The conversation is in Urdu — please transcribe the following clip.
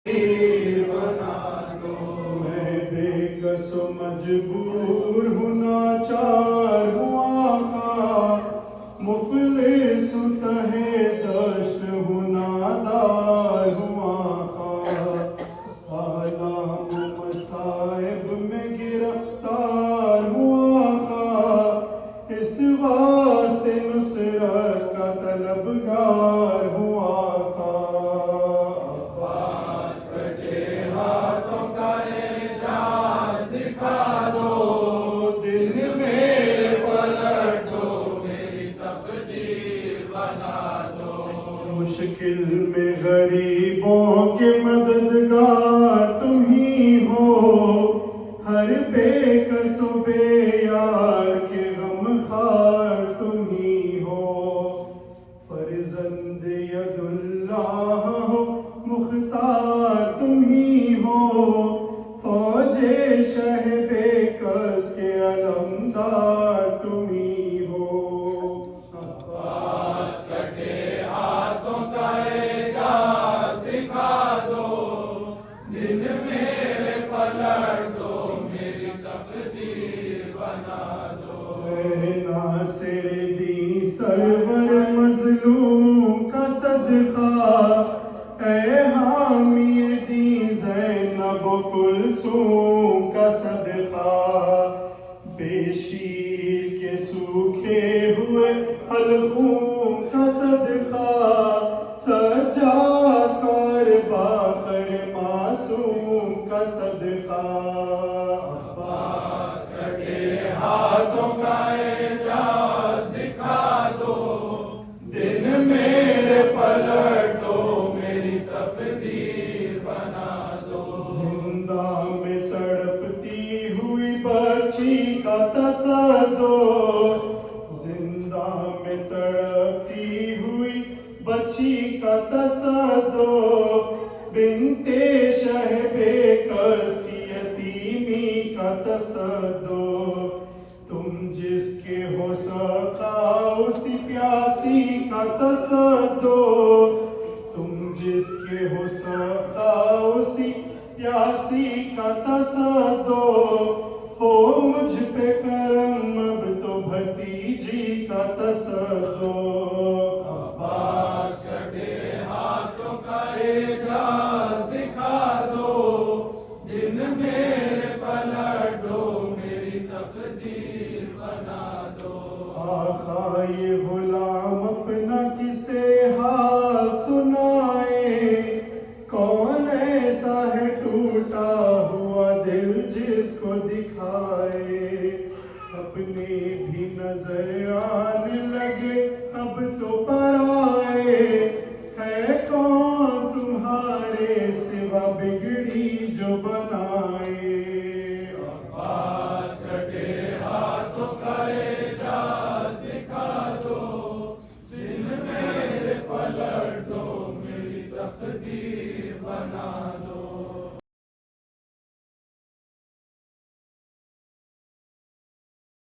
بنا دو، میں بے کس و مجبور ہوں، ناچار ہوں آقا، مفلس ہوں تہے دشت ہوں، نادار ہوں آقا، آلام و مصائب میں گرفتار ہوں آقا، اس واسطے نصرت کا طلبگار ہوں آقا۔ مشکل میں غریبوں کے مددگار تم ہی ہو، ہر بے کس و بے یار کے غمخوار تم ہی ہو، فرزند ید اللہ ہو مختار تم ہی ہو، فوج شہ بے کس کے علمدار تم ہی ہو۔ اے ناصر دی سرور مظلوم کا صدقہ، اے حامی دی زینب و کلثوم کا صدقہ، بے شیر کے سوکھے ہوئے حلقوم کا صدقہ، سجاد اور باقر معصوم کا صدقہ، ہاتھوں کا اعجاز دکھا دو، دن میرے پلٹ دو، میری تقدیر بنا دو، زندہ میں تڑپتی ہوئی بچی کا تصدر، زندہ میں تڑپتی ہوئی بچی کا تصدر، بنت شہ بے کس کی یتیمی کا تصدر، تم جس کے ہو سخا اسی پیاسی کا تصدر، تم جس کے ہو سخا اسی پیاسی کا تصدر، ہو مجھ پہ کرم اب تو بھتیجی کا تصدر، عباس کٹے ہاتھوں کا اعجاز دکھا دو، دن میرے پلٹ دو، میری تقدیر بنا دو، آقا یہ غلام اپنا کسے حال سنائے، کون ایسا ہے ٹوٹا ہوا دل جس کو دکھائے، اپنے بھی نظر آنے لگے